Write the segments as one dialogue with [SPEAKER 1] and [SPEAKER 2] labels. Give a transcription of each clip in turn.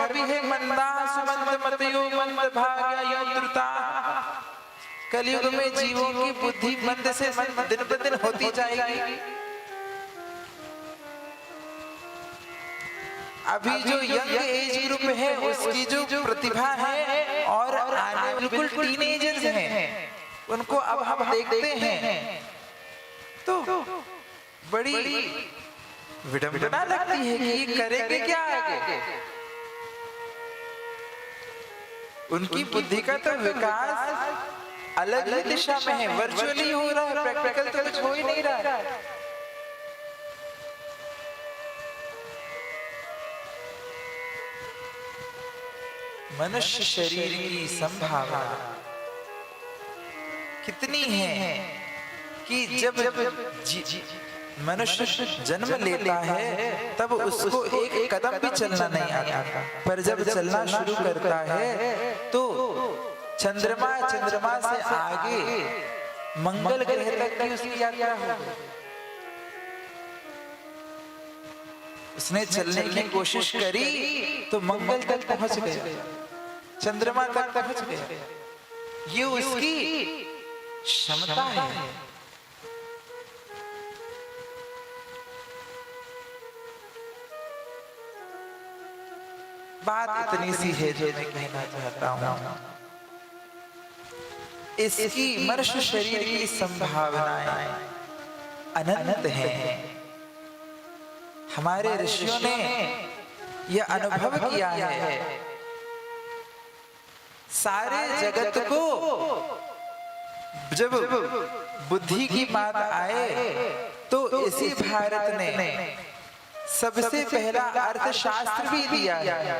[SPEAKER 1] धर्म भी है मंदा सुमंद मतयो मंद भाग्य योद्रुता। कलयुग में जीवों की बुद्धि मंद से मंद दिन ब दिन होती जाएगी। अभी जो यंग एज ग्रुप है उसकी जो प्रतिभा है और आने बिल्कुल टीनेजर्स हैं, उनको अब हम देखते हैं तो बड़ी विडंबना लगती है कि ये करेंगे क्या आगे। उनकी बुद्धि का तो विकास अलग ही दिशा में है, वर्चुअली हो रहा है, प्रैक्टिकल तो कुछ हो ही नहीं रहा है। मनुष्य शरीर की संभावना कितनी है कि जब मनुष्य जन्म लेता है तब उसको एक कदम भी चलना नहीं आता, पर जब चलना शुरू करता है तो चंद्रमा से आगे मंगल ग्रह तक की उसकी यात्रा हो गई। उसने चलने की कोशिश करी तो मंगल तक पहुंच गया, चंद्रमा तक पहुंच गया। ये उसकी क्षमता है। बात इतनी सी है जो मैं कहना चाहता हूं, इसकी मनुष्य शरीर की संभावनाएं अनंत हैं। हमारे ऋषियों ने यह अनुभव किया है, सारे जगत को जब बुद्धि की बात आए तो इसी भारत ने सबसे पहला अर्थशास्त्र भी दिया है।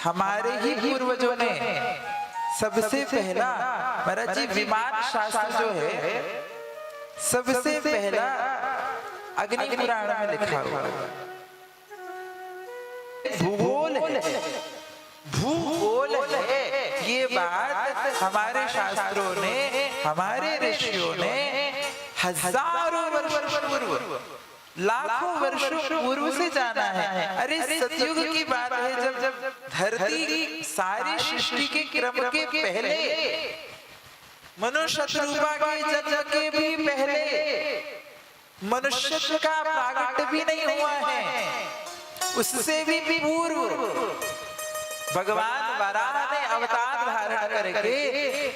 [SPEAKER 1] हमारे ही पूर्वजों ने सबसे पहला महाराज जी विमान शास्त्र जो है सबसे पहला अग्नि पुराण में लिखा हुआ है। भूगोल है, भूगोल है। ये बात हमारे शास्त्रों ने, हमारे ऋषियों ने हजारों वर्षों पूर्व, लाखों वर्षों पूर्व से जाना है। अरे सतयुग की बात है, जब धरती सारी सृष्टि के क्रम के पहले, मनुष्य रूपा के जन्म के भी पहले, मनुष्य का प्रागट्य भी नहीं हुआ है, उससे भी पूर्व भगवान वराह ने अवतार धारण करके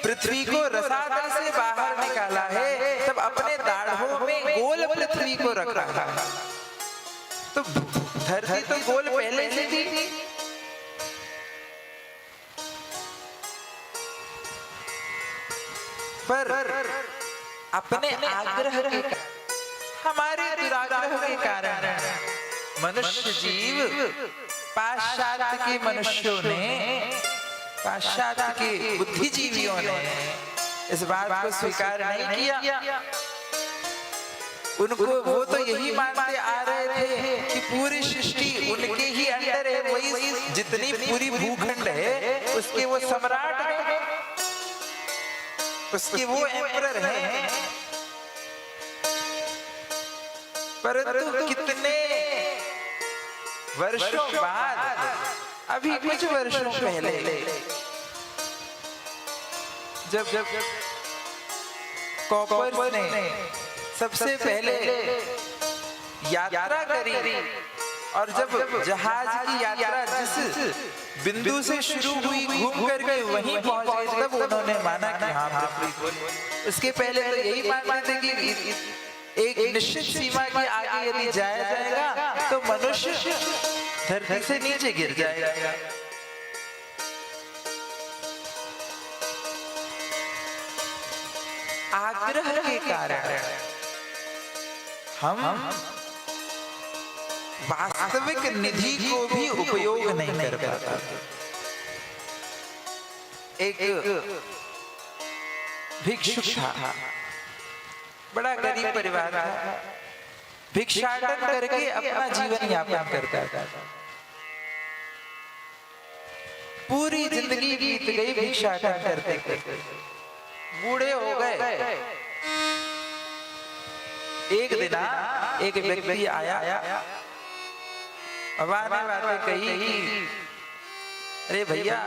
[SPEAKER 1] पृथ्वी को रसातल से बाहर निकाला है, तब अपने दाढ़ों में गोल पृथ्वी को रखा है। तो धरती तो गोल पहले से थी। पर अपने आग्रह के, हमारे दुराग्रह के कारण मनुष्य जीव, पाश्चात्य के मनुष्यों ने, पाश्चात्य के बुद्धिजीवियों ने इस बात को स्वीकार नहीं किया। उनको वो तो यही मानते आ रहे थे कि पूरी सृष्टि उनके ही अंडर है, वही जितनी पूरी भूखंड है उसके वो सम्राट है, उसके वो एम्परर हैं। परंतु कितने वर्षों बाद, अभी कुछ वर्षों पहले जब कॉपर्स ने सबसे पहले यात्रा करी और जब जहाज की यात्रा जिस बिंदु से शुरू हुई घूम करके वहीं पहुंच गए, तब उन्होंने माना कि हाँ पृथ्वी गोल। इसके पहले तो यही मानते थे कि एक निश्चित सीमा के आगे यदि जाया जाएगा तो मनुष्य धरती से नीचे गिर जाएगा। आग्रह के कारण हम वास्तविक निधि को भी उपयोग नहीं कर पाते। एक भिक्षुक था, बड़ा गरीब परिवार था, भिक्षाटन करके अपना जीवन यापन करता था। पूरी जिंदगी बीत गई भिक्षाटन करते करते, बूढ़े हो गए। एक दिन एक व्यक्ति आया अब आने बातें कही, अरे भैया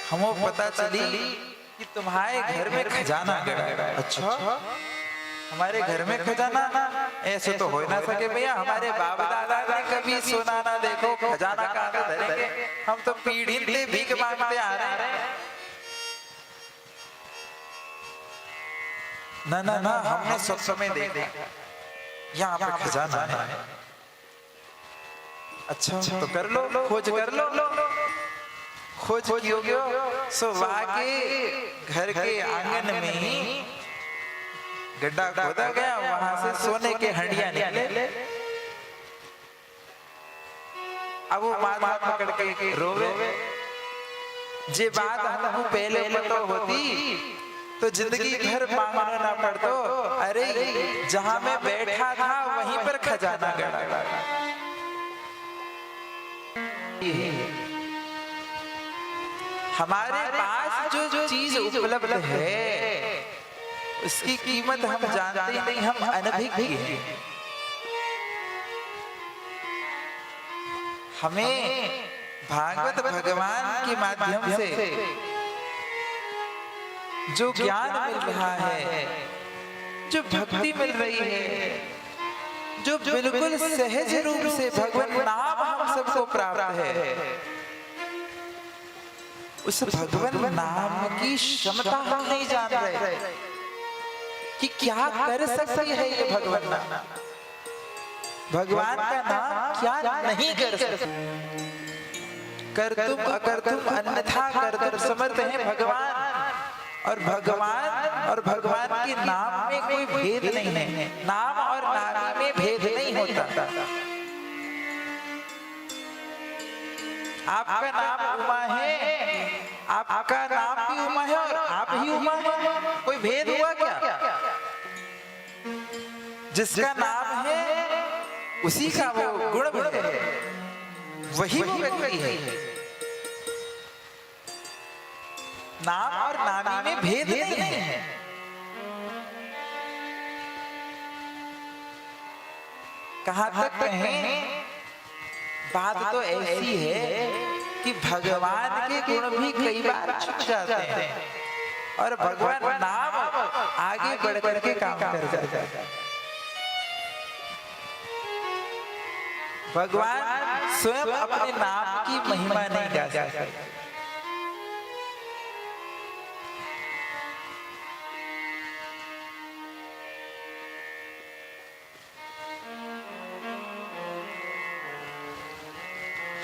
[SPEAKER 1] हमको पता चली कि तुम्हारे घर में खजाना गड़ा। अच्छा, हमारे घर में खजाना? ऐसे तो हो ना सके भैया, हमारे बाप दादा ने कभी सोना ना देखो, खजाना कहाँ से धरेंगे, हम तो पीढ़ी से भीख मांगते आ रहे हैं। ना ना ना, हमने सब समय देखा यहाँ पे खजाना है। अच्छा तो कर लो, खोज कर लो। खोज कियोगे सो वाके घर के आंगन में ही गड्ढा खोदा गया, वहां से सोने के हंडिया निकले। अब वो माथा पकड़ के रोवे, जे बात हमको पहले पता होती तो जिंदगी भर मांगना ना पड़तो। अरे जहां मैं बैठा था वहीं पर खजाना गड़ा। हमारे पास जो चीज उपलब्ध है उसकी कीमत हम जानते नहीं, हम अनभिज्ञ हैं। हमें भागवत भगवान के माध्यम से जो ज्ञान मिल रहा है, जो भक्ति मिल रही है, जो बिल्कुल सहज रूप से भगवान नाम हम सबको प्राप्त है, उस भगवान नाम की क्षमता हम नहीं जान रहे कि क्या कर सकती है ये भगवान नाम। भगवान का नाम क्या नहीं कर सकते। कर तुम अकर तुम अन्यथा कर तुम समर्थ है भगवान। और भगवान के नाम में कोई भेद नहीं है, नाम और नामी में भेद नहीं होता। आपका नाम उमा है, आपका नाम भी उमा है और आप ही उमा है, कोई भेद हुआ क्या? जिसका नाम है उसी का वो गुण है, वही वो व्यक्ति है। नाम और नामी में भेद नहीं है। कहां तक कहें, बात तो ऐसी है कि भगवान के गुण भी कई बार छुप जाते हैं और भगवान नाम आगे बढ़ करके काम कर जाता है। भगवान स्वयं अपने नाम की महिमा नहीं गा सकते।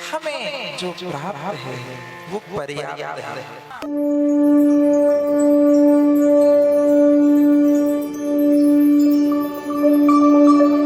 [SPEAKER 1] हमें जो प्राप्त है वो पर्याप्त है।